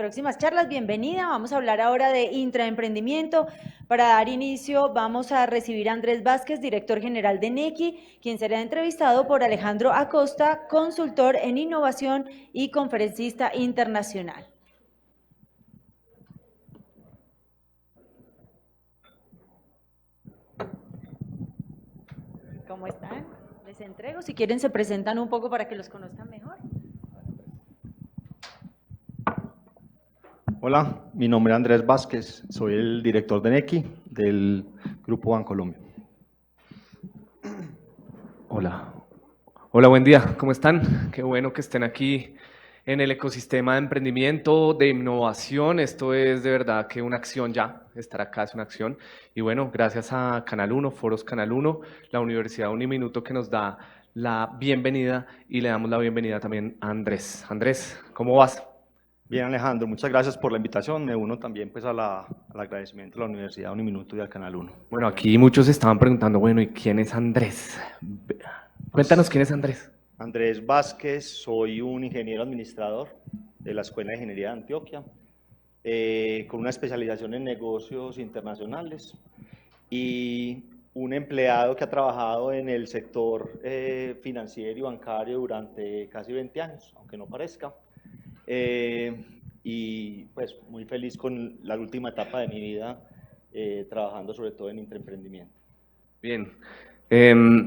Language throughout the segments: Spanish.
próximas charlas. Bienvenida. Vamos a hablar ahora de intraemprendimiento. Para dar inicio, vamos a recibir a Andrés Vázquez, director general de Nequi, quien será entrevistado por Alejandro Acosta, consultor en innovación y conferencista internacional. ¿Cómo están? Les entrego. Si quieren, se presentan un poco para que los conozcan mejor. Hola, mi nombre es Andrés Vázquez, soy el director de Nequi del Grupo Bancolombia. Hola, buen día, ¿cómo están? Qué bueno que estén aquí en el ecosistema de emprendimiento, de innovación. Esto es de verdad que una acción ya, estar acá es una acción. Y bueno, gracias a Canal 1, Foros Canal 1, la Universidad Uniminuto que nos da la bienvenida y le damos la bienvenida también a Andrés. Andrés, ¿cómo vas? Bien, Alejandro, muchas gracias por la invitación. Me uno también pues, al agradecimiento a la Universidad Uniminuto y al Canal 1. Bueno, aquí muchos estaban preguntando, bueno, ¿y quién es Andrés? Cuéntanos quién es Andrés. Andrés Vázquez, soy un ingeniero administrador de la Escuela de Ingeniería de Antioquia, con una especialización en negocios internacionales y un empleado que ha trabajado en el sector financiero y bancario durante casi 20 años, aunque no parezca. Y pues muy feliz con la última etapa de mi vida, trabajando sobre todo en intraemprendimiento. Bien.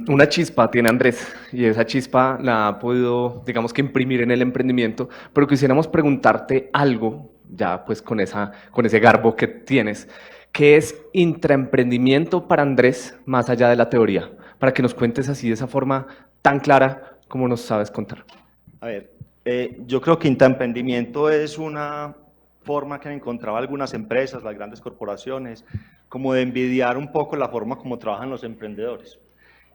Una chispa tiene Andrés y esa chispa la ha podido, digamos que imprimir en el emprendimiento, pero quisiéramos preguntarte algo, ya pues con ese garbo que tienes, ¿qué es intraemprendimiento para Andrés más allá de la teoría? Para que nos cuentes así de esa forma tan clara como nos sabes contar. A ver, yo creo que intraemprendimiento es una forma que han encontrado algunas empresas, las grandes corporaciones, como de envidiar un poco la forma como trabajan los emprendedores.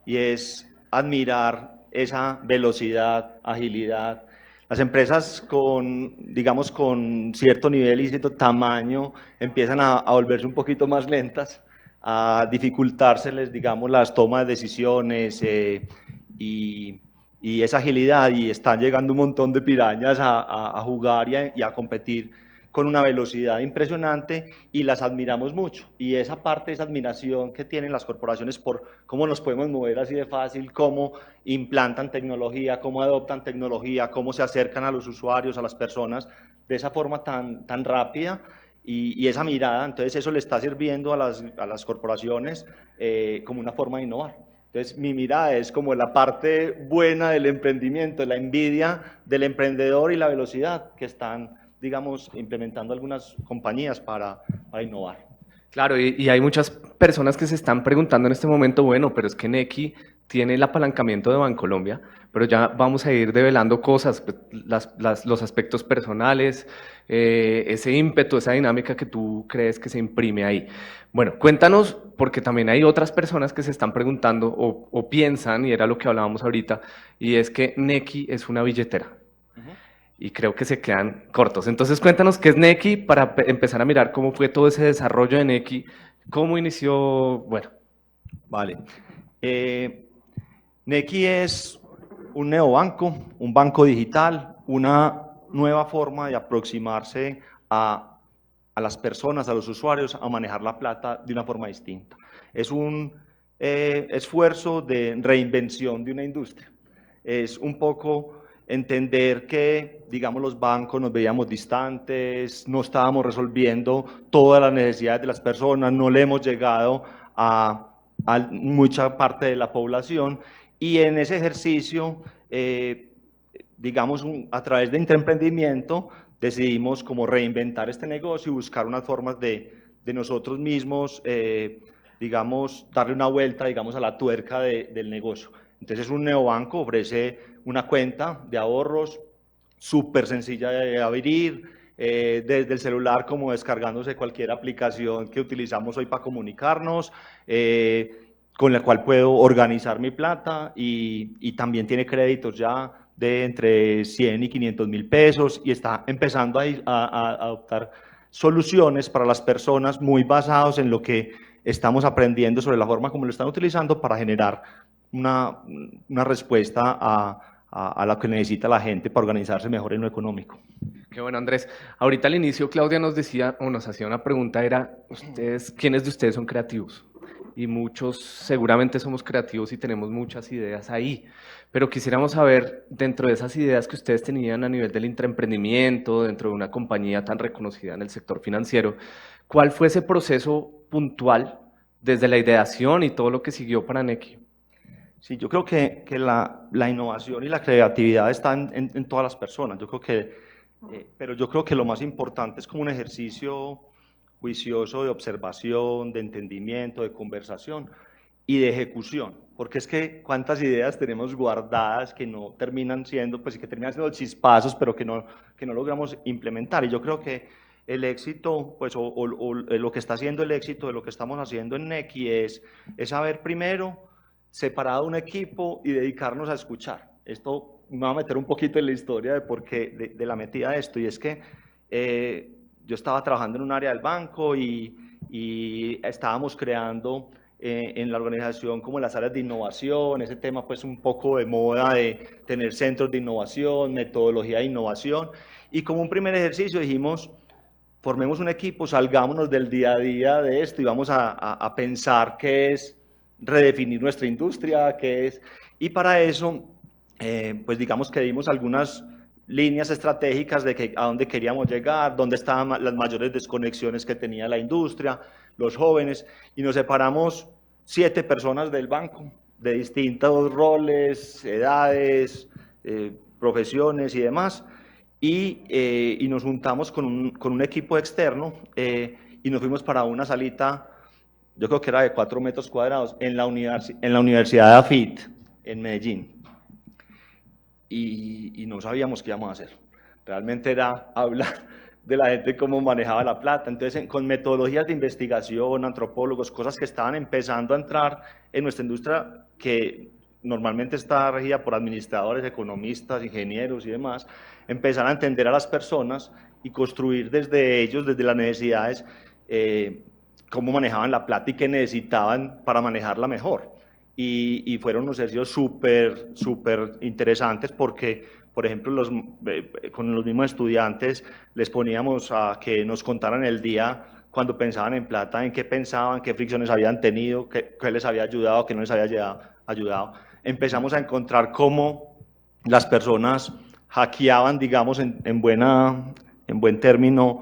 Y es admirar esa velocidad, agilidad. Las empresas digamos, con cierto nivel y cierto tamaño empiezan a volverse un poquito más lentas, a dificultárseles, digamos, las tomas de decisiones y esa agilidad, y están llegando un montón de pirañas a jugar y a competir con una velocidad impresionante y las admiramos mucho. Y esa parte, esa admiración que tienen las corporaciones por cómo nos podemos mover así de fácil, cómo implantan tecnología, cómo adoptan tecnología, cómo se acercan a los usuarios, a las personas, de esa forma tan rápida y esa mirada, entonces eso le está sirviendo a las corporaciones como una forma de innovar. Entonces, mi mirada es como la parte buena del emprendimiento, la envidia del emprendedor y la velocidad que están, digamos, implementando algunas compañías para innovar. Claro, y hay muchas personas que se están preguntando en este momento, bueno, pero es que Nequi tiene el apalancamiento de Bancolombia, pero ya vamos a ir develando cosas, pues, los aspectos personales, ese ímpetu, esa dinámica que tú crees que se imprime ahí. Bueno, cuéntanos, porque también hay otras personas que se están preguntando o piensan, y era lo que hablábamos ahorita, y es que Nequi es una billetera. Y creo que se quedan cortos. Entonces cuéntanos qué es Nequi para empezar a mirar cómo fue todo ese desarrollo de Nequi, cómo inició, bueno. Vale. Nequi es un neobanco, un banco digital, una nueva forma de aproximarse a las personas, a los usuarios, a manejar la plata de una forma distinta. Es un esfuerzo de reinvención de una industria. Es un poco entender que, digamos, los bancos nos veíamos distantes, no estábamos resolviendo todas las necesidades de las personas, no le hemos llegado a mucha parte de la población, y en ese ejercicio, digamos, a través de intraemprendimiento, decidimos como reinventar este negocio y buscar unas formas de nosotros mismos, digamos, darle una vuelta, digamos, a la tuerca del negocio. Entonces es un neobanco, ofrece una cuenta de ahorros súper sencilla de abrir, desde el celular como descargándose cualquier aplicación que utilizamos hoy para comunicarnos, con la cual puedo organizar mi plata y también tiene créditos ya de entre 100 y 500 mil pesos y está empezando a adoptar soluciones para las personas muy basados en lo que estamos aprendiendo sobre la forma como lo están utilizando para generar una respuesta a a lo que necesita la gente para organizarse mejor en lo económico. Qué bueno, Andrés. Ahorita al inicio Claudia nos decía, o nos hacía una pregunta, era, ¿quiénes de ustedes son creativos? Y muchos seguramente somos creativos y tenemos muchas ideas ahí, pero quisiéramos saber, dentro de esas ideas que ustedes tenían a nivel del intraemprendimiento, dentro de una compañía tan reconocida en el sector financiero, ¿cuál fue ese proceso puntual desde la ideación y todo lo que siguió para Nequi? Sí, yo creo que la innovación y la creatividad están en todas las personas. Yo creo que, pero yo creo que lo más importante es como un ejercicio juicioso de observación, de entendimiento, de conversación y de ejecución. Porque es que cuántas ideas tenemos guardadas que no terminan siendo, pues que terminan siendo chispazos, pero que no logramos implementar. Y yo creo que el éxito, pues, o lo que está haciendo el éxito de lo que estamos haciendo en Nequi es saber primero separado un equipo y dedicarnos a escuchar. Esto me va a meter un poquito en la historia de por qué, de la metida de esto, y es que yo estaba trabajando en un área del banco y estábamos creando en la organización como las áreas de innovación, ese tema pues un poco de moda de tener centros de innovación, metodología de innovación, y como un primer ejercicio dijimos, formemos un equipo, salgámonos del día a día de esto y vamos a pensar qué es redefinir nuestra industria, qué es, y para eso, pues digamos que dimos algunas líneas estratégicas de a dónde queríamos llegar, dónde estaban las mayores desconexiones que tenía la industria, los jóvenes, y nos separamos 7 personas del banco, de distintos roles, edades, profesiones y demás, y nos juntamos con un equipo externo y nos fuimos para una salita, yo creo que era de 4 metros cuadrados, en la Universidad de AFIT, en Medellín. Y no sabíamos qué íbamos a hacer. Realmente era hablar de la gente cómo manejaba la plata. Entonces, con metodologías de investigación, antropólogos, cosas que estaban empezando a entrar en nuestra industria, que normalmente está regida por administradores, economistas, ingenieros y demás, empezar a entender a las personas y construir desde ellos, desde las necesidades, cómo manejaban la plata y qué necesitaban para manejarla mejor. Y fueron unos ejercicios súper interesantes porque, por ejemplo, con los mismos estudiantes les poníamos a que nos contaran el día cuando pensaban en plata, en qué pensaban, qué fricciones habían tenido, qué les había ayudado, qué no les había ayudado. Empezamos a encontrar cómo las personas hackeaban, digamos, en buen término,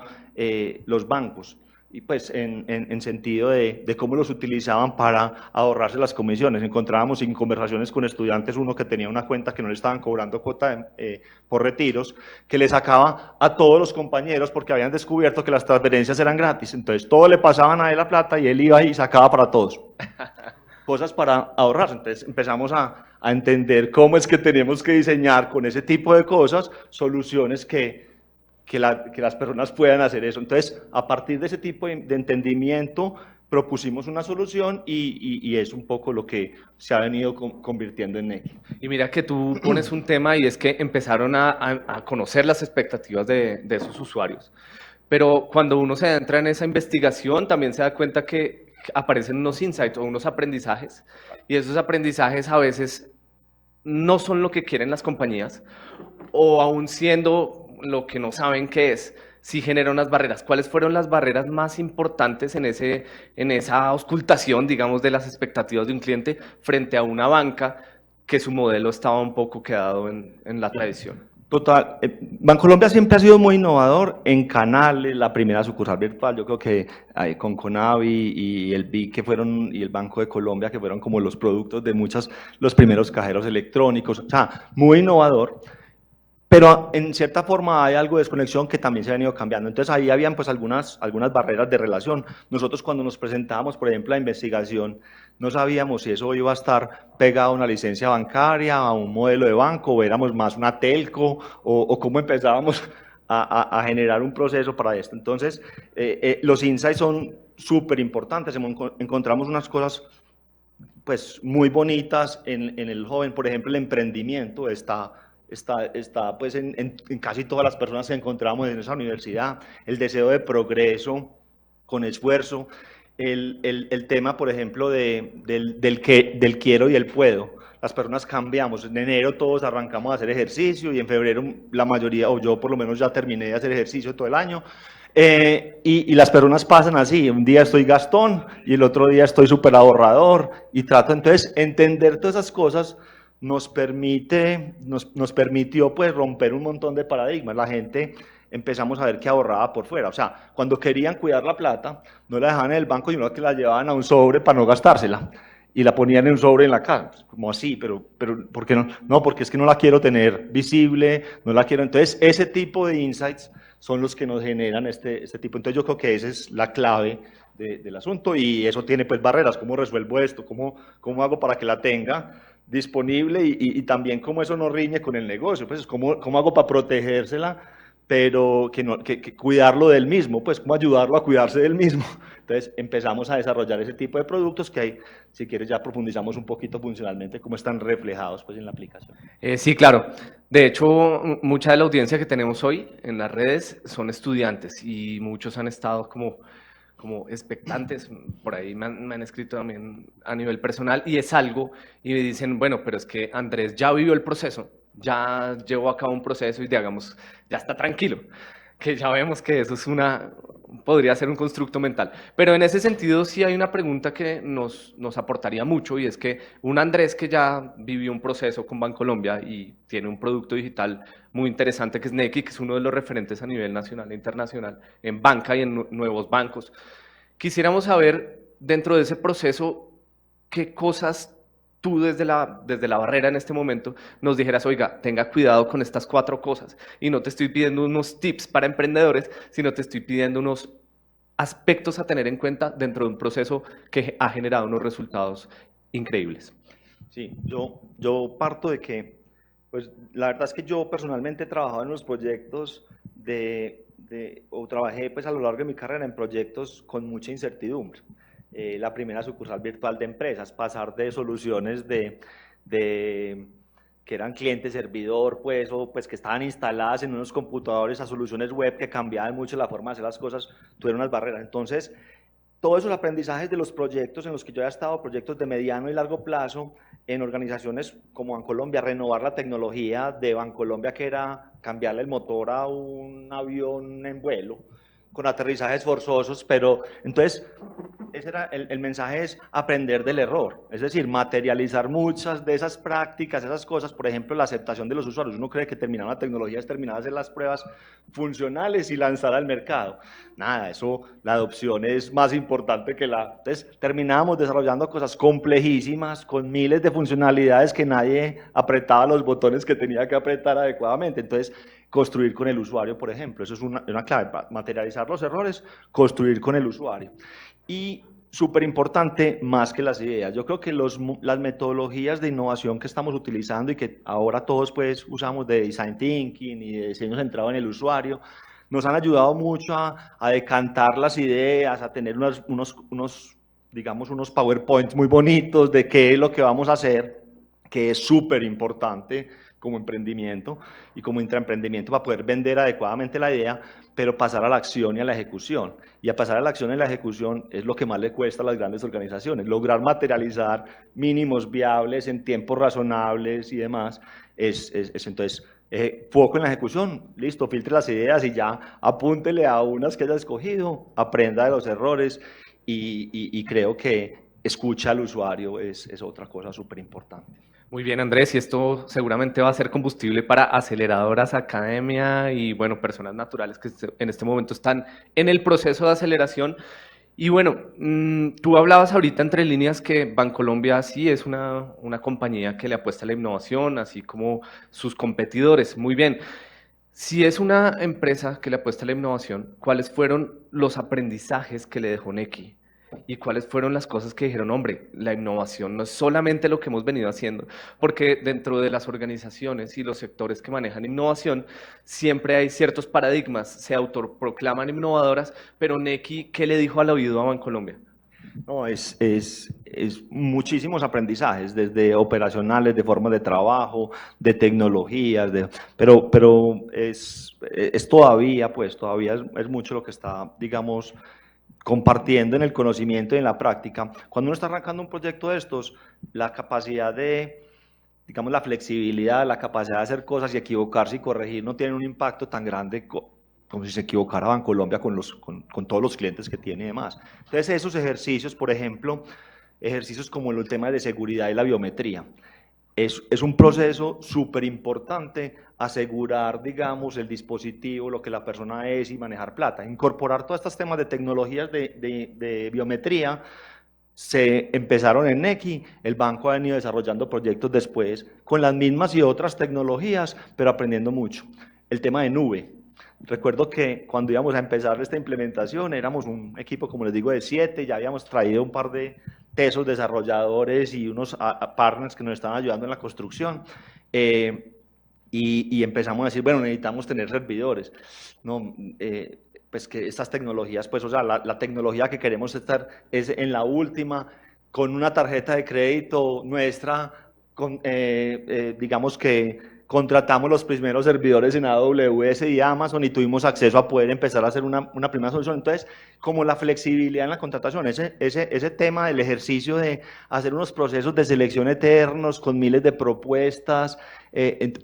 los bancos. Y pues en sentido de cómo los utilizaban para ahorrarse las comisiones. Encontrábamos en conversaciones con estudiantes uno que tenía una cuenta que no le estaban cobrando cuota por retiros, que le sacaba a todos los compañeros porque habían descubierto que las transferencias eran gratis. Entonces todo le pasaban a él la plata y él iba y sacaba para todos. Cosas para ahorrar. Entonces empezamos a entender cómo es que tenemos que diseñar con ese tipo de cosas soluciones que las personas puedan hacer eso. Entonces, a partir de ese tipo de entendimiento, propusimos una solución y es un poco lo que se ha venido convirtiendo en Nequi. Y mira que tú pones un tema y es que empezaron a conocer las expectativas de esos usuarios. Pero cuando uno se adentra en esa investigación, también se da cuenta que aparecen unos insights o unos aprendizajes, y esos aprendizajes a veces no son lo que quieren las compañías, o aún siendo lo que no saben qué es, sí genera unas barreras. ¿Cuáles fueron las barreras más importantes en esa auscultación, digamos, de las expectativas de un cliente frente a una banca que su modelo estaba un poco quedado en la tradición? Total, Bancolombia siempre ha sido muy innovador en canales, la primera sucursal virtual, yo creo que con Conavi y el BIC que fueron, y el Banco de Colombia, que fueron como los productos de los primeros cajeros electrónicos, o sea, muy innovador. Pero en cierta forma hay algo de desconexión que también se ha venido cambiando. Entonces ahí habían pues algunas barreras de relación. Nosotros cuando nos presentábamos, por ejemplo, a investigación, no sabíamos si eso iba a estar pegado a una licencia bancaria, a un modelo de banco, o éramos más una telco, o cómo empezábamos a generar un proceso para esto. Entonces, los insights son súper importantes. Encontramos unas cosas pues muy bonitas en el joven. Por ejemplo, el emprendimiento está pues en casi todas las personas que encontramos en esa universidad, el deseo de progreso con esfuerzo, el tema, por ejemplo, del quiero y el puedo. las personas cambiamos. En enero todos arrancamos a hacer ejercicio y en febrero la mayoría, o yo por lo menos ya terminé de hacer ejercicio todo el año. Y las personas pasan así, un día estoy gastón y el otro día estoy súper ahorrador y trato, entonces, entender todas esas cosas nos permitió pues romper un montón de paradigmas. La gente empezamos a ver que ahorraba por fuera, o sea, cuando querían cuidar la plata, no la dejaban en el banco, sino que la llevaban a un sobre para no gastársela y la ponían en un sobre en la casa, como así, pero ¿por qué no? No, porque es que no la quiero tener visible, no la quiero, entonces ese tipo de insights son los que nos generan este tipo. Entonces yo creo que esa es la clave del asunto y eso tiene pues barreras. ¿Cómo resuelvo esto? ¿Cómo hago para que la tenga disponible y también cómo eso no riñe con el negocio? Pues ¿cómo hago para protegérsela, pero que cuidarlo del mismo? Pues cómo ayudarlo a cuidarse del mismo. Entonces empezamos a desarrollar ese tipo de productos que hay, si quieres ya profundizamos un poquito funcionalmente cómo están reflejados pues en la aplicación. Sí, claro. De hecho, mucha de la audiencia que tenemos hoy en las redes son estudiantes y muchos han estado como expectantes, por ahí me han escrito también a nivel personal y es algo, y me dicen, bueno, pero es que Andrés ya vivió el proceso, ya llevó a cabo un proceso y digamos, ya está tranquilo, que ya vemos que eso es podría ser un constructo mental. Pero en ese sentido sí hay una pregunta que nos aportaría mucho y es que un Andrés que ya vivió un proceso con Bancolombia y tiene un producto digital muy interesante que es Nequi, que es uno de los referentes a nivel nacional e internacional en banca y en nuevos bancos. Quisiéramos saber dentro de ese proceso qué cosas tú desde la barrera en este momento nos dijeras, oiga, tenga cuidado con estas 4 cosas. Y no te estoy pidiendo unos tips para emprendedores, sino te estoy pidiendo unos aspectos a tener en cuenta dentro de un proceso que ha generado unos resultados increíbles. Sí, yo parto de que, pues la verdad es que yo personalmente he trabajado en los proyectos o trabajé pues a lo largo de mi carrera en proyectos con mucha incertidumbre. La primera sucursal virtual de empresas, pasar de soluciones que eran cliente-servidor, pues, o pues que estaban instaladas en unos computadores a soluciones web que cambiaban mucho la forma de hacer las cosas, tuvieron unas barreras. Entonces, todos esos aprendizajes de los proyectos en los que yo he estado, proyectos de mediano y largo plazo, en organizaciones como Bancolombia, renovar la tecnología de Bancolombia, que era cambiarle el motor a un avión en vuelo, con aterrizajes forzosos, pero entonces ese era el mensaje, es aprender del error, es decir, materializar muchas de esas prácticas, esas cosas, por ejemplo, la aceptación de los usuarios. Uno cree que terminar una tecnología es terminar de hacer las pruebas funcionales y lanzar al mercado. Nada, eso, la adopción es más importante que Entonces, terminábamos desarrollando cosas complejísimas, con miles de funcionalidades que nadie apretaba los botones que tenía que apretar adecuadamente. Entonces, construir con el usuario, por ejemplo, eso es una clave, materializar los errores, construir con el usuario. Y súper importante, más que las ideas, yo creo que las metodologías de innovación que estamos utilizando y que ahora todos pues usamos de design thinking y de diseño centrado en el usuario, nos han ayudado mucho a decantar las ideas, a tener digamos, unos PowerPoints muy bonitos de qué es lo que vamos a hacer, que es súper importante como emprendimiento y como intraemprendimiento para poder vender adecuadamente la idea, pero pasar a la acción y a la ejecución. Y a pasar a la acción y a la ejecución es lo que más le cuesta a las grandes organizaciones. Lograr materializar mínimos viables en tiempos razonables y demás, entonces, foco en la ejecución, listo, filtre las ideas y ya apúntele a unas que haya escogido, aprenda de los errores y creo que escucha al usuario es otra cosa súper importante. Muy bien, Andrés, y esto seguramente va a ser combustible para aceleradoras, academia y, bueno, personas naturales que en este momento están en el proceso de aceleración. Y bueno, tú hablabas ahorita entre líneas que Bancolombia sí es una compañía que le apuesta a la innovación, así como sus competidores. Muy bien. Si es una empresa que le apuesta a la innovación, ¿cuáles fueron los aprendizajes que le dejó Nequi? ¿Y cuáles fueron las cosas que dijeron, hombre, la innovación no es solamente lo que hemos venido haciendo? Porque dentro de las organizaciones y los sectores que manejan innovación, siempre hay ciertos paradigmas, se autoproclaman innovadoras, pero Nequi, ¿qué le dijo al oído a Bancolombia? No, es muchísimos aprendizajes, desde operacionales, de formas de trabajo, de tecnologías, pero es todavía, pues, todavía es mucho lo que está, digamos, compartiendo en el conocimiento y en la práctica. Cuando uno está arrancando un proyecto de estos, la capacidad de digamos, la flexibilidad, la capacidad de hacer cosas y equivocarse y corregir no tienen un impacto tan grande como si se equivocara Bancolombia con todos los clientes que tiene y demás. Entonces, esos ejercicios, por ejemplo, ejercicios como el tema de seguridad y la biometría, es un proceso súper importante asegurar, digamos, el dispositivo, lo que la persona es y manejar plata. Incorporar todos estos temas de tecnologías de biometría se empezaron en Nequi, el banco ha venido desarrollando proyectos después con las mismas y otras tecnologías, pero aprendiendo mucho. El tema de nube. Recuerdo que cuando íbamos a empezar esta implementación éramos un equipo, como les digo, de 7, ya habíamos traído un par de tesos desarrolladores y unos partners que nos estaban ayudando en la construcción. Y empezamos a decir, bueno, necesitamos tener servidores. No, pues que estas tecnologías, pues, o sea, la tecnología que queremos estar es en la última, con una tarjeta de crédito nuestra, digamos que contratamos los primeros servidores en AWS y Amazon y tuvimos acceso a poder empezar a hacer una primera solución. Entonces, como la flexibilidad en la contratación, ese tema del ejercicio de hacer unos procesos de selección eternos con miles de propuestas,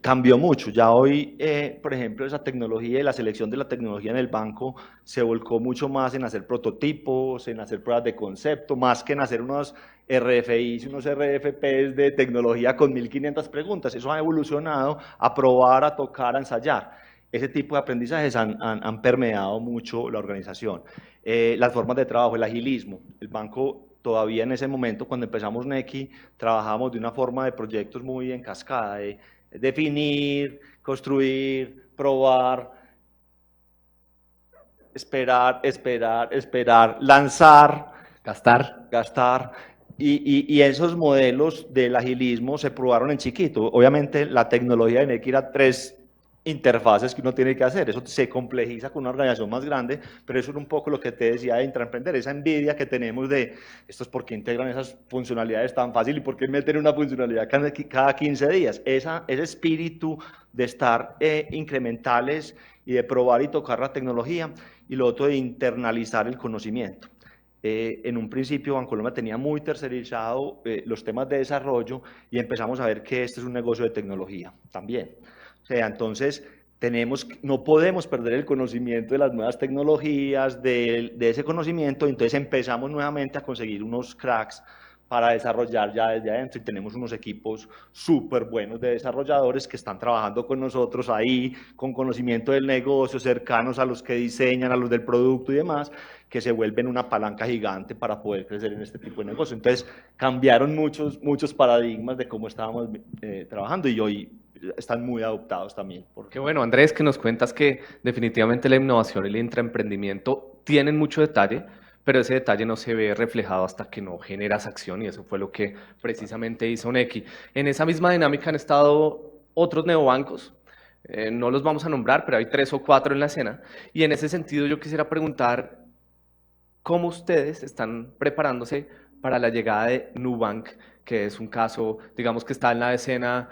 cambió mucho. Ya hoy, por ejemplo, esa tecnología y la selección de la tecnología en el banco se volcó mucho más en hacer prototipos, en hacer pruebas de concepto, más que en hacer unos RFIs, unos RFPs de tecnología con 1500 preguntas. Eso ha evolucionado a probar, a tocar, a ensayar. Ese tipo de aprendizajes han permeado mucho la organización. Las formas de trabajo, el agilismo. El banco todavía en ese momento, cuando empezamos Nequi, trabajamos de una forma de proyectos muy en cascada, de definir, construir, probar, esperar, lanzar, gastar. Y esos modelos del agilismo se probaron en chiquito. Obviamente la tecnología de Nequi era 3 interfaces que uno tiene que hacer. Eso se complejiza con una organización más grande, pero eso es un poco lo que te decía de intraemprender, esa envidia que tenemos de estos por qué integran esas funcionalidades tan fácil y por qué meten una funcionalidad cada 15 días. Ese espíritu de estar incrementales y de probar y tocar la tecnología, y lo otro de internalizar el conocimiento. En un principio Bancolombia tenía muy tercerizado los temas de desarrollo y empezamos a ver que este es un negocio de tecnología también. O sea, entonces no podemos perder el conocimiento de las nuevas tecnologías, de ese conocimiento, entonces empezamos nuevamente a conseguir unos cracks para desarrollar ya desde adentro y tenemos unos equipos súper buenos de desarrolladores que están trabajando con nosotros ahí, con conocimiento del negocio, cercanos a los que diseñan, a los del producto y demás, que se vuelven una palanca gigante para poder crecer en este tipo de negocio. Entonces cambiaron muchos paradigmas de cómo estábamos trabajando y hoy están muy adoptados también. Qué bueno, Andrés, que nos cuentas que definitivamente la innovación y el intraemprendimiento tienen mucho detalle, pero ese detalle no se ve reflejado hasta que no generas acción y eso fue lo que precisamente hizo Nequi. En esa misma dinámica han estado otros neobancos, no los vamos a nombrar, pero hay 3 o 4 en la escena y en ese sentido yo quisiera preguntar cómo ustedes están preparándose para la llegada de Nubank, que es un caso, digamos que está en la escena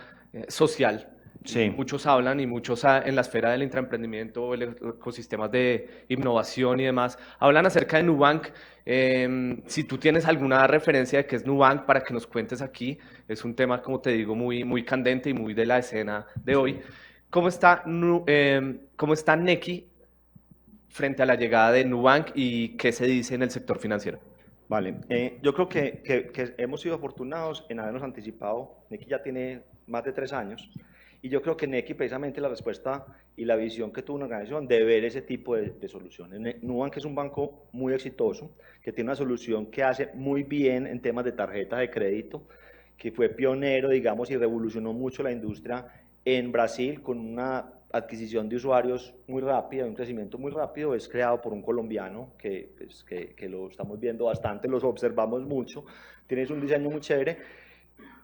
social. Sí. Muchos hablan y muchos en la esfera del intraemprendimiento, ecosistemas de innovación y demás, hablan acerca de Nubank. Si tú tienes alguna referencia de qué es Nubank para que nos cuentes aquí, es un tema, como te digo, muy candente y muy de la escena de hoy. ¿Cómo está Nequi frente a la llegada de Nubank y qué se dice en el sector financiero? Vale, yo creo que hemos sido afortunados en habernos anticipado. Nequi ya tiene más de 3 años y yo creo que Nequi precisamente la respuesta y la visión que tuvo una organización de ver ese tipo de soluciones. Nubank es un banco muy exitoso que tiene una solución que hace muy bien en temas de tarjetas de crédito, que fue pionero, digamos, y revolucionó mucho la industria en Brasil con una adquisición de usuarios muy rápida, un crecimiento muy rápido. Es creado por un colombiano que lo estamos viendo bastante, los observamos mucho, tienes un diseño muy chévere.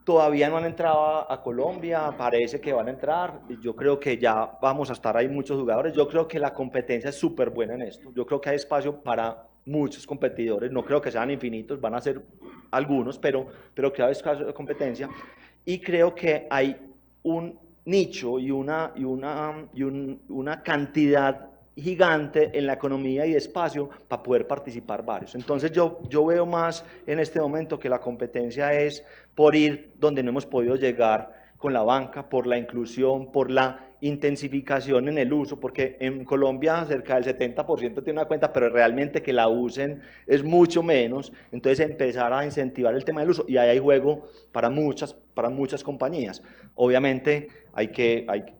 Todavía no han entrado a Colombia, parece que van a entrar, yo creo que ya vamos a estar ahí muchos jugadores, yo creo que la competencia es súper buena en esto, yo creo que hay espacio para muchos competidores, no creo que sean infinitos, van a ser algunos, pero creo que hay espacio de competencia y creo que hay un nicho y una cantidad gigante en la economía y espacio para poder participar varios. Entonces yo veo más en este momento que la competencia es por ir donde no hemos podido llegar con la banca, por la inclusión, por la intensificación en el uso, porque en Colombia cerca del 70% tiene una cuenta, pero realmente que la usen es mucho menos. Entonces empezar a incentivar el tema del uso, y ahí hay juego para muchas compañías. Obviamente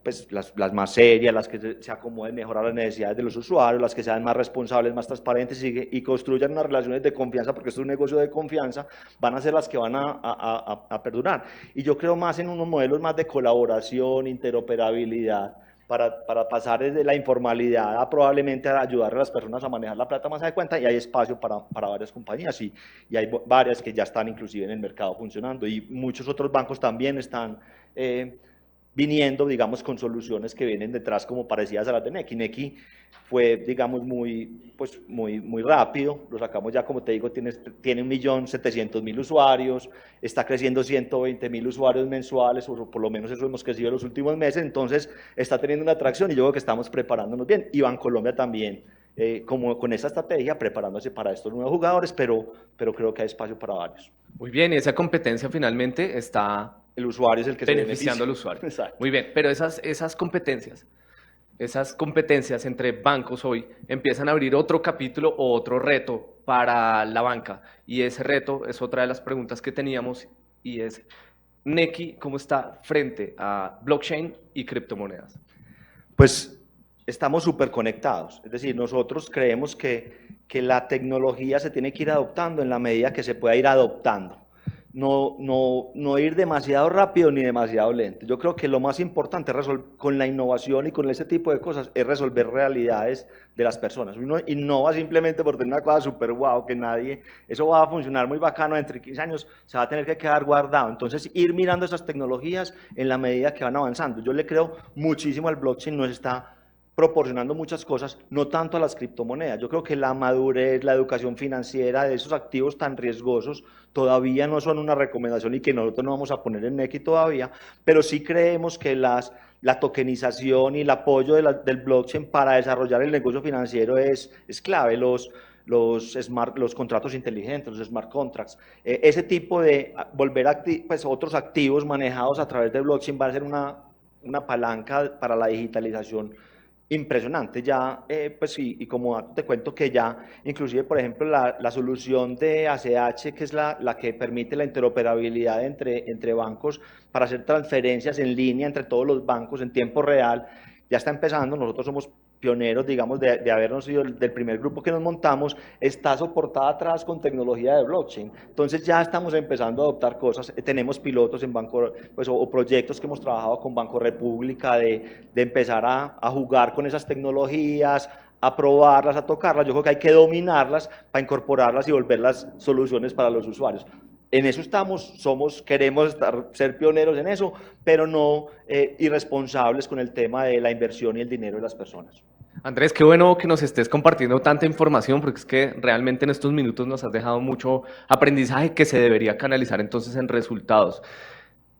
pues, las más serias, las que se acomoden mejor a las necesidades de los usuarios, las que sean más responsables, más transparentes y construyan unas relaciones de confianza, porque esto es un negocio de confianza, van a ser las que van a perdurar. Y yo creo más en unos modelos más de colaboración, interoperabilidad, para pasar desde la informalidad a probablemente a ayudar a las personas a manejar la plata más adecuada, y hay espacio para varias compañías, y hay varias que ya están inclusive en el mercado funcionando, y muchos otros bancos también están viniendo, digamos, con soluciones que vienen detrás como parecidas a las de Nequi. Nequi fue, digamos, muy rápido, lo sacamos ya, como te digo, tiene 1.700.000 usuarios, está creciendo 120.000 usuarios mensuales, o por lo menos eso hemos crecido en los últimos meses, entonces está teniendo una atracción, y yo creo que estamos preparándonos bien, y Bancolombia también, como con esa estrategia, preparándose para estos nuevos jugadores, pero creo que hay espacio para varios. Muy bien, y esa competencia finalmente está El usuario es el que se beneficiando al usuario. Exacto. Muy bien, pero esas competencias entre bancos hoy empiezan a abrir otro capítulo o otro reto para la banca. Y ese reto es otra de las preguntas que teníamos, y es, Nequi, ¿cómo está frente a blockchain y criptomonedas? Pues estamos súper conectados, es decir, nosotros creemos que la tecnología se tiene que ir adoptando en la medida que se pueda ir adoptando. No ir demasiado rápido ni demasiado lento. Yo creo que lo más importante con la innovación y con ese tipo de cosas es resolver realidades de las personas. Uno innova simplemente por tener una cosa súper guau, que eso va a funcionar muy bacano, entre 15 años se va a tener que quedar guardado. Entonces, ir mirando esas tecnologías en la medida que van avanzando. Yo le creo muchísimo al blockchain, nos está proporcionando muchas cosas, no tanto a las criptomonedas. Yo creo que la madurez, la educación financiera de esos activos tan riesgosos todavía no son una recomendación, y que nosotros no vamos a poner en Nequi todavía, pero sí creemos que la tokenización y el apoyo del blockchain para desarrollar el negocio financiero es clave. Los contratos inteligentes, los smart contracts, ese tipo de pues, otros activos manejados a través del blockchain va a ser una palanca para la digitalización impresionante. Ya, pues, y como te cuento que ya, inclusive, por ejemplo, la solución de ACH, que es la que permite la interoperabilidad entre bancos para hacer transferencias en línea entre todos los bancos en tiempo real, ya está empezando. Nosotros somos pioneros, digamos, de habernos sido del primer grupo que nos montamos, está soportada atrás con tecnología de blockchain. Entonces ya estamos empezando a adoptar cosas, tenemos pilotos en banco, pues, o proyectos que hemos trabajado con Banco República de empezar a jugar con esas tecnologías, a probarlas, a tocarlas. Yo creo que hay que dominarlas para incorporarlas y volverlas soluciones para los usuarios. En eso estamos, queremos ser pioneros en eso, pero no irresponsables con el tema de la inversión y el dinero de las personas. Andrés, qué bueno que nos estés compartiendo tanta información, porque es que realmente en estos minutos nos has dejado mucho aprendizaje que se debería canalizar entonces en resultados.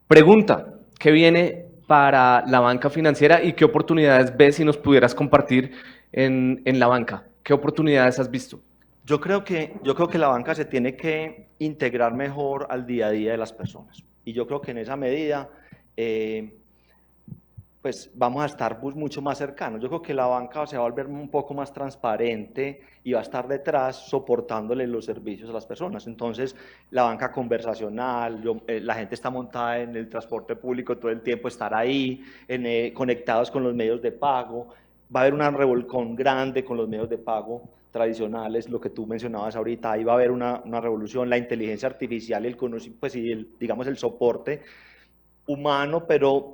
Pregunta, ¿qué viene para la banca financiera y qué oportunidades ves, si nos pudieras compartir en la banca? ¿Qué oportunidades has visto? Yo creo que la banca se tiene que integrar mejor al día a día de las personas, y yo creo que en esa medida pues vamos a estar mucho más cercanos. Yo creo que la banca se va a volver un poco más transparente y va a estar detrás soportándole los servicios a las personas. Entonces, la banca conversacional, la gente está montada en el transporte público todo el tiempo, estar ahí, conectados con los medios de pago. Va a haber una revolcón grande con los medios de pago tradicionales, lo que tú mencionabas ahorita. Ahí va a haber una revolución. La inteligencia artificial y pues, digamos, el soporte humano, pero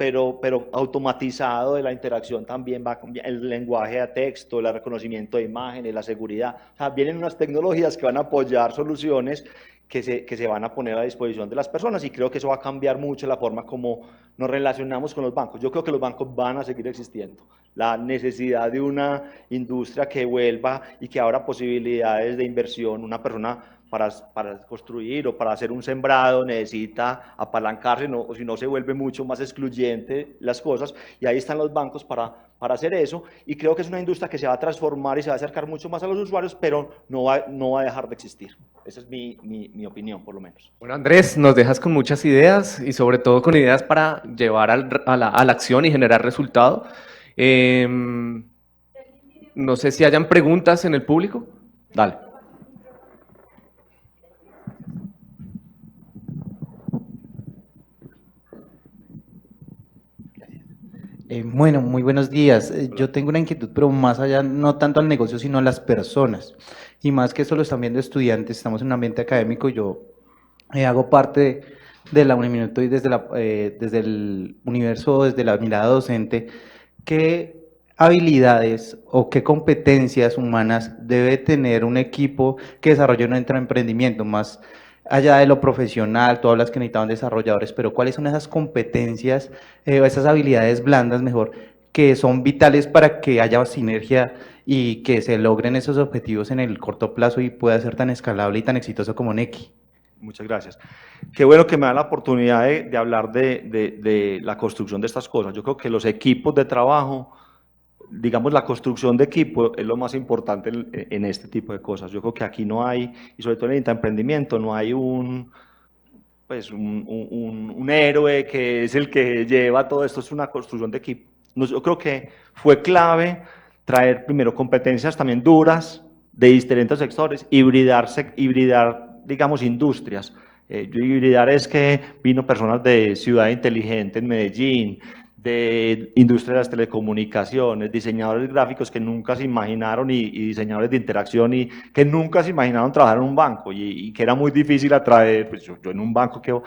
automatizado de la interacción también va a cambiar. El lenguaje de texto, el reconocimiento de imágenes, la seguridad. O sea, vienen unas tecnologías que van a apoyar soluciones que se van a poner a disposición de las personas, y creo que eso va a cambiar mucho la forma como nos relacionamos con los bancos. Yo creo que los bancos van a seguir existiendo. La necesidad de una industria que vuelva y que abra posibilidades de inversión, una persona para construir o para hacer un sembrado necesita apalancarse, no, o si no se vuelve mucho más excluyente las cosas, y ahí están los bancos para hacer eso, y creo que es una industria que se va a transformar y se va a acercar mucho más a los usuarios, pero no va a dejar de existir. Esa es mi opinión, por lo menos. Bueno, Andrés, nos dejas con muchas ideas y sobre todo con ideas para llevar a la acción y generar resultado. No sé si hayan preguntas en el público. Dale. Bueno, muy buenos días. Yo tengo una inquietud, pero más allá, no tanto al negocio, sino a las personas. Y más que eso lo están viendo estudiantes, estamos en un ambiente académico. Yo hago parte de la Uniminuto y desde el universo, desde la mirada docente, ¿qué habilidades o qué competencias humanas debe tener un equipo que desarrolle un emprendimiento más allá de lo profesional? Tú hablas que necesitaban desarrolladores, pero ¿cuáles son esas competencias, esas habilidades blandas, mejor, que son vitales para que haya sinergia y que se logren esos objetivos en el corto plazo y pueda ser tan escalable y tan exitoso como Nequi? Muchas gracias. Qué bueno que me dan la oportunidad de hablar de la construcción de estas cosas. Yo creo que los equipos de trabajo, digamos, la construcción de equipo es lo más importante en este tipo de cosas. Yo creo que aquí no hay, y sobre todo en el emprendimiento, no hay un héroe que es el que lleva todo esto, es una construcción de equipo. Yo creo que fue clave traer primero competencias también duras de diferentes sectores, hibridar, digamos, industrias. Hibridar es que vino personas de Ciudad Inteligente en Medellín, de industria de las telecomunicaciones, diseñadores gráficos que nunca se imaginaron y diseñadores de interacción y que nunca se imaginaron trabajar en un banco y que era muy difícil atraer, pues yo en un banco que...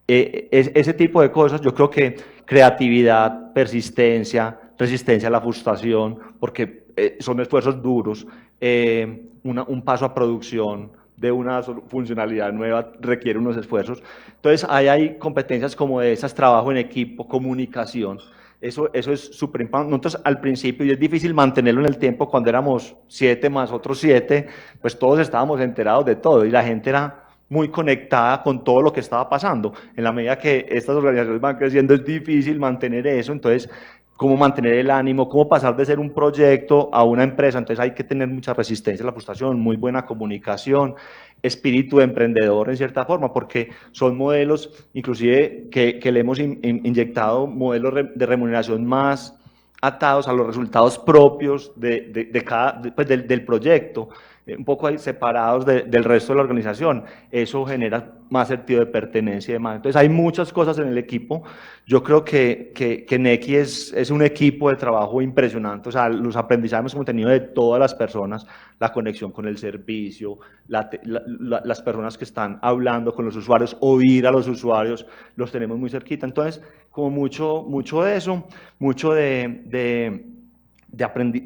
ese tipo de cosas, yo creo que creatividad, persistencia, resistencia a la frustración, porque son esfuerzos duros, un paso a producción de una funcionalidad nueva requiere unos esfuerzos. Entonces, hay competencias como esas, trabajo en equipo, comunicación. Eso es súper importante. Nosotros al principio, y es difícil mantenerlo en el tiempo, cuando éramos 7 más otros 7, pues todos estábamos enterados de todo y la gente era muy conectada con todo lo que estaba pasando. En la medida que estas organizaciones van creciendo, es difícil mantener eso. Entonces, cómo mantener el ánimo, cómo pasar de ser un proyecto a una empresa. Entonces hay que tener mucha resistencia a la frustración, muy buena comunicación, espíritu de emprendedor en cierta forma, porque son modelos, inclusive que le hemos inyectado modelos de remuneración más atados a los resultados propios del proyecto, un poco ahí separados del resto de la organización. Eso genera más sentido de pertenencia y demás. Entonces hay muchas cosas en el equipo. Yo creo que Nequi es un equipo de trabajo impresionante. O sea, los aprendizajes hemos tenido de todas las personas, la conexión con el servicio, las personas que están hablando con los usuarios, oír a los usuarios, los tenemos muy cerquita. Entonces, como mucho de eso, mucho de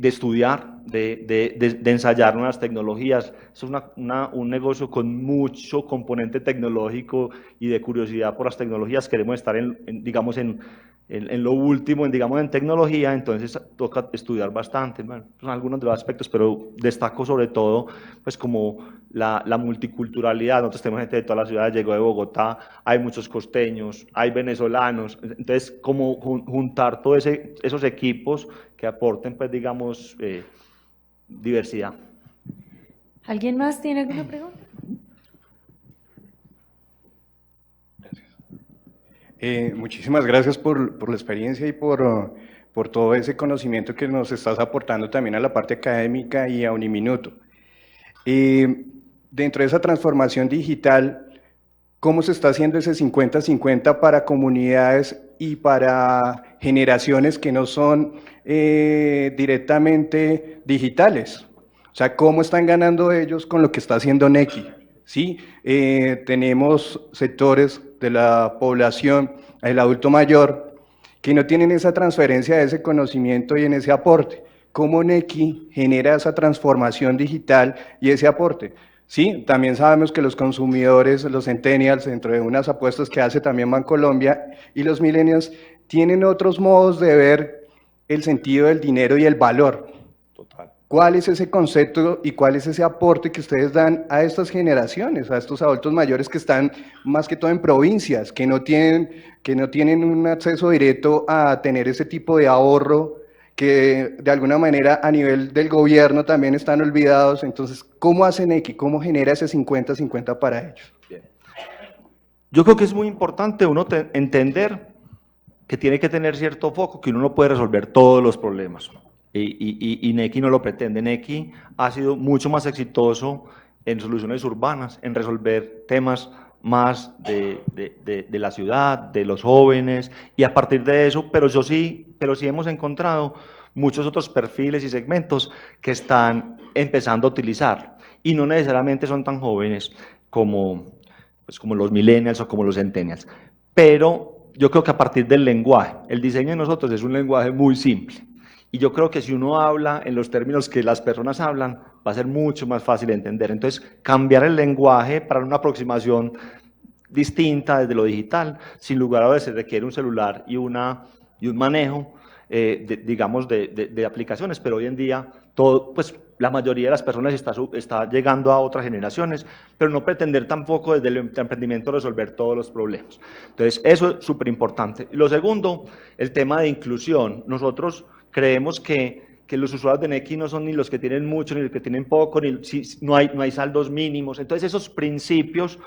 estudiar, de ensayar nuevas tecnologías. Es un negocio con mucho componente tecnológico y de curiosidad por las tecnologías. Queremos estar digamos, en lo último, digamos, en tecnología, entonces toca estudiar bastante. Bueno, son algunos de los aspectos, pero destaco sobre todo, pues, como la multiculturalidad. Nosotros tenemos gente de todas las ciudades, llegó de Bogotá, hay muchos costeños, hay venezolanos. Entonces, como juntar todos esos equipos que aporten, pues, digamos, diversidad. ¿Alguien más tiene alguna pregunta? Muchísimas gracias por la experiencia y por todo ese conocimiento que nos estás aportando también a la parte académica y a Uniminuto. Dentro de esa transformación digital, ¿cómo se está haciendo ese 50-50 para comunidades y para generaciones que no son directamente digitales? O sea, ¿cómo están ganando ellos con lo que está haciendo Nequi? ¿Sí? Tenemos sectores de la población, el adulto mayor, que no tienen esa transferencia de ese conocimiento y en ese aporte. ¿Cómo Nequi genera esa transformación digital y ese aporte? Sí, también sabemos que los consumidores, los centennials, dentro de unas apuestas que hace también Bancolombia, y los millennials, tienen otros modos de ver el sentido del dinero y el valor. Total. ¿Cuál es ese concepto y cuál es ese aporte que ustedes dan a estas generaciones, a estos adultos mayores que están más que todo en provincias, que no tienen un acceso directo a tener ese tipo de ahorro, que de alguna manera a nivel del gobierno también están olvidados? Entonces, ¿cómo hace NECI? ¿Cómo genera ese 50-50 para ellos? Yo creo que es muy importante uno entender que tiene que tener cierto foco, que uno no puede resolver todos los problemas. Y NECI no lo pretende. NECI ha sido mucho más exitoso en soluciones urbanas, en resolver temas más de la ciudad, de los jóvenes, y a partir de eso, pero sí hemos encontrado muchos otros perfiles y segmentos que están empezando a utilizar, y no necesariamente son tan jóvenes como los millennials o como los centennials, pero yo creo que a partir del lenguaje, el diseño de nosotros es un lenguaje muy simple. Y yo creo que si uno habla en los términos que las personas hablan, va a ser mucho más fácil de entender. Entonces, cambiar el lenguaje para una aproximación distinta desde lo digital, sin lugar a dudas, se requiere un celular y un manejo, digamos, de aplicaciones, pero hoy en día todo, pues, la mayoría de las personas está llegando a otras generaciones, pero no pretender tampoco desde el emprendimiento resolver todos los problemas. Entonces, eso es súper importante. Lo segundo, el tema de inclusión. Nosotros creemos que los usuarios de NECI no son ni los que tienen mucho, ni los que tienen poco, no hay saldos mínimos. Entonces, esos principios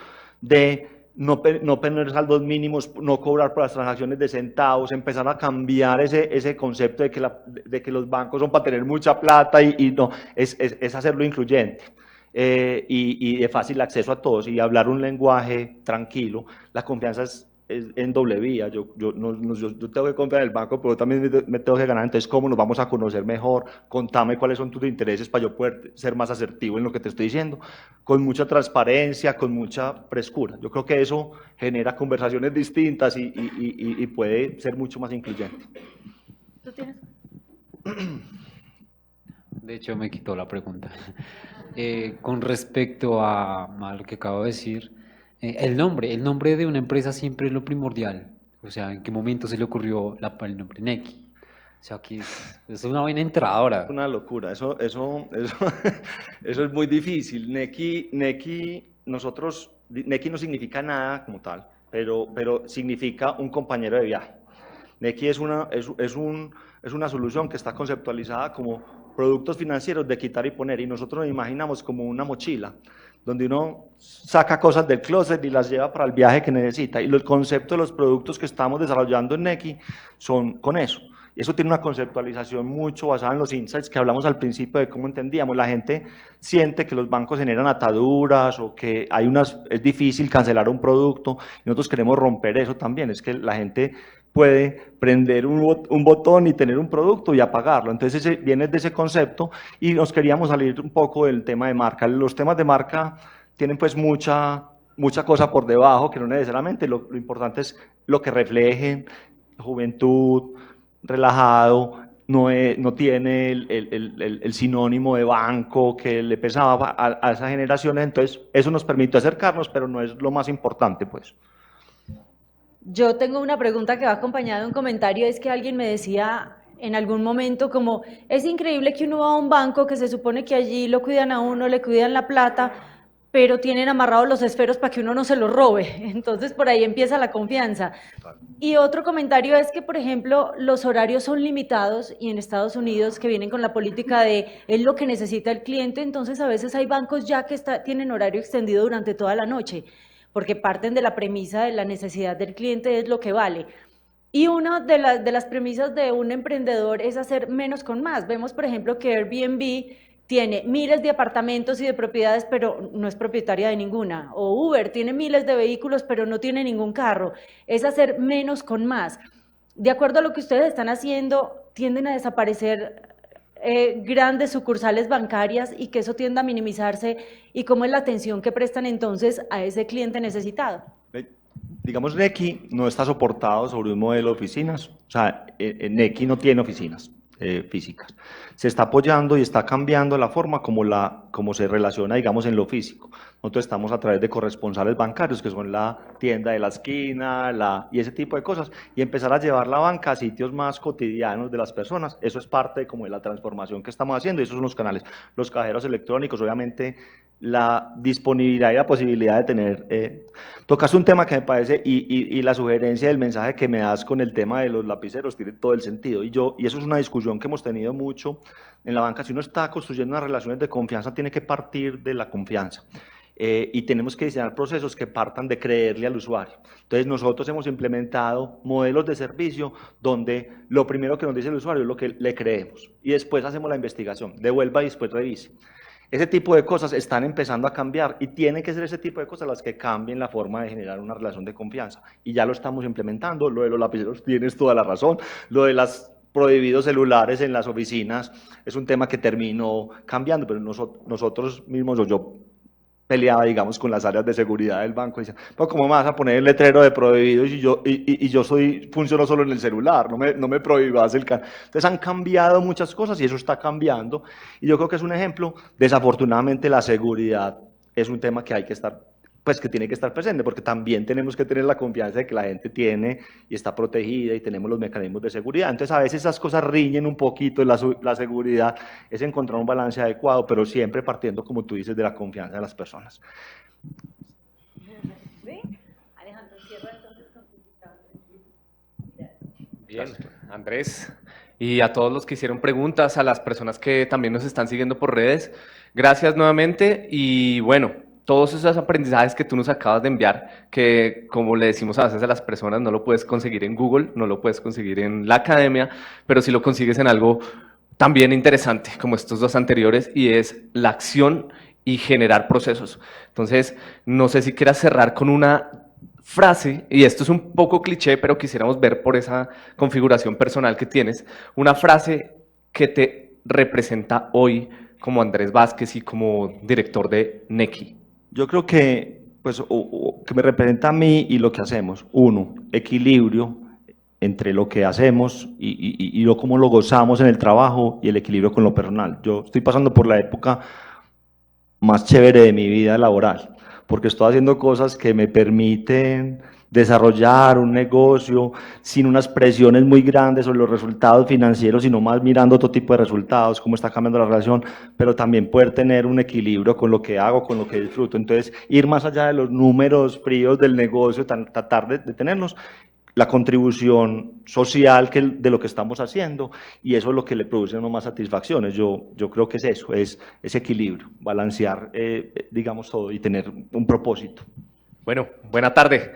de no poner saldos mínimos, no cobrar por las transacciones de centavos, empezar a cambiar ese concepto de que los bancos son para tener mucha plata y no, es hacerlo incluyente. Y de fácil acceso a todos, y hablar un lenguaje tranquilo. La confianza es en doble vía. Yo tengo que confiar en el banco, pero también me tengo que ganar. Entonces, ¿cómo nos vamos a conocer mejor? Contame cuáles son tus intereses para yo poder ser más asertivo en lo que te estoy diciendo, con mucha transparencia, con mucha frescura. Yo creo que eso genera conversaciones distintas y puede ser mucho más incluyente. ¿Tú tienes? De hecho, me quitó la pregunta. Con respecto a lo que acabo de decir, el nombre de una empresa siempre es lo primordial. O sea, ¿en qué momento se le ocurrió el nombre NECI? O sea, que es una vaina entradora. Es una locura, eso es muy difícil. NECI no significa nada como tal, pero significa un compañero de viaje. NECI es una solución que está conceptualizada como productos financieros de quitar y poner, y nosotros nos imaginamos como una mochila, donde uno saca cosas del closet y las lleva para el viaje que necesita, y los conceptos de los productos que estamos desarrollando en NECI son con eso. Y eso tiene una conceptualización mucho basada en los insights que hablamos al principio de cómo entendíamos. La gente siente que los bancos generan ataduras o que es difícil cancelar un producto, y nosotros queremos romper eso también. Es que la gente puede prender un botón y tener un producto y apagarlo. Entonces viene de ese concepto, y nos queríamos salir un poco del tema de marca. Los temas de marca tienen pues mucha cosa por debajo, que no necesariamente, lo importante es lo que reflejen: juventud, relajado, no tiene el sinónimo de banco que le pesaba a esas generaciones. Entonces eso nos permite acercarnos, pero no es lo más importante, pues. Yo tengo una pregunta que va acompañada de un comentario. Es que alguien me decía en algún momento como, es increíble que uno va a un banco que se supone que allí lo cuidan a uno, le cuidan la plata, pero tienen amarrados los esferos para que uno no se los robe. Entonces por ahí empieza la confianza. Y otro comentario es que, por ejemplo, los horarios son limitados, y en Estados Unidos, que vienen con la política de es lo que necesita el cliente, entonces a veces hay bancos ya que tienen horario extendido durante toda la noche, porque parten de la premisa de la necesidad del cliente es lo que vale. Y una de las premisas de un emprendedor es hacer menos con más. Vemos, por ejemplo, que Airbnb tiene miles de apartamentos y de propiedades, pero no es propietaria de ninguna. O Uber tiene miles de vehículos, pero no tiene ningún carro. Es hacer menos con más. De acuerdo a lo que ustedes están haciendo, tienden a desaparecer grandes sucursales bancarias, y que eso tienda a minimizarse, y cómo es la atención que prestan entonces a ese cliente necesitado. Digamos, NECI no está soportado sobre un modelo de oficinas. O sea, NECI no tiene oficinas. físicas. Se está apoyando y está cambiando la forma como se relaciona, digamos, en lo físico. Nosotros estamos a través de corresponsales bancarios, que son la tienda de la esquina, y ese tipo de cosas, y empezar a llevar la banca a sitios más cotidianos de las personas. Eso es parte como de la transformación que estamos haciendo, y esos son los canales. Los cajeros electrónicos, obviamente, la disponibilidad y la posibilidad de tener... tocas un tema que me parece, y la sugerencia del mensaje que me das con el tema de los lapiceros tiene todo el sentido, y eso es una discusión que hemos tenido mucho en la banca. Si uno está construyendo unas relaciones de confianza, tiene que partir de la confianza. Y tenemos que diseñar procesos que partan de creerle al usuario. Entonces nosotros hemos implementado modelos de servicio donde lo primero que nos dice el usuario es lo que le creemos, y después hacemos la investigación, devuelva y después revise. Ese tipo de cosas están empezando a cambiar, y tienen que ser ese tipo de cosas las que cambien la forma de generar una relación de confianza, y ya lo estamos implementando. Lo de los lapiceros, tienes toda la razón. Lo de los prohibidos celulares en las oficinas es un tema que terminó cambiando, pero nosotros mismos, o yo peleaba, digamos, con las áreas de seguridad del banco, y decía, pero ¿cómo me vas a poner el letrero de prohibidos y yo funciono solo en el celular? No me prohíbas el canal. Entonces han cambiado muchas cosas, y eso está cambiando, y yo creo que es un ejemplo. Desafortunadamente la seguridad es un tema que hay que estar, pues que tiene que estar presente, porque también tenemos que tener la confianza de que la gente tiene y está protegida, y tenemos los mecanismos de seguridad. Entonces a veces esas cosas riñen un poquito. La seguridad es encontrar un balance adecuado, pero siempre partiendo, como tú dices, de la confianza de las personas. ¿Sí? Alejandro, cierra entonces con tu citado. Bien, Andrés, y a todos los que hicieron preguntas, a las personas que también nos están siguiendo por redes, gracias nuevamente. Y bueno, todos esos aprendizajes que tú nos acabas de enviar, que como le decimos a veces a las personas, no lo puedes conseguir en Google, no lo puedes conseguir en la academia, pero sí lo consigues en algo también interesante, como estos dos anteriores, y es la acción y generar procesos. Entonces, no sé si quieras cerrar con una frase, y esto es un poco cliché, pero quisiéramos ver por esa configuración personal que tienes, una frase que te representa hoy como Andrés Vázquez y como director de Nequi. Yo creo que, pues, que me representa a mí y lo que hacemos. Uno, equilibrio entre lo que hacemos y cómo lo gozamos en el trabajo, y el equilibrio con lo personal. Yo estoy pasando por la época más chévere de mi vida laboral, porque estoy haciendo cosas que me permiten desarrollar un negocio sin unas presiones muy grandes sobre los resultados financieros, sino más mirando otro tipo de resultados, cómo está cambiando la relación, pero también poder tener un equilibrio con lo que hago, con lo que disfruto. Entonces, ir más allá de los números fríos del negocio, tratar de tenerlos, la contribución social de lo que estamos haciendo, y eso es lo que le produce a uno más satisfacciones. Yo creo que es eso, es ese equilibrio, balancear, digamos, todo y tener un propósito. Bueno, buena tarde.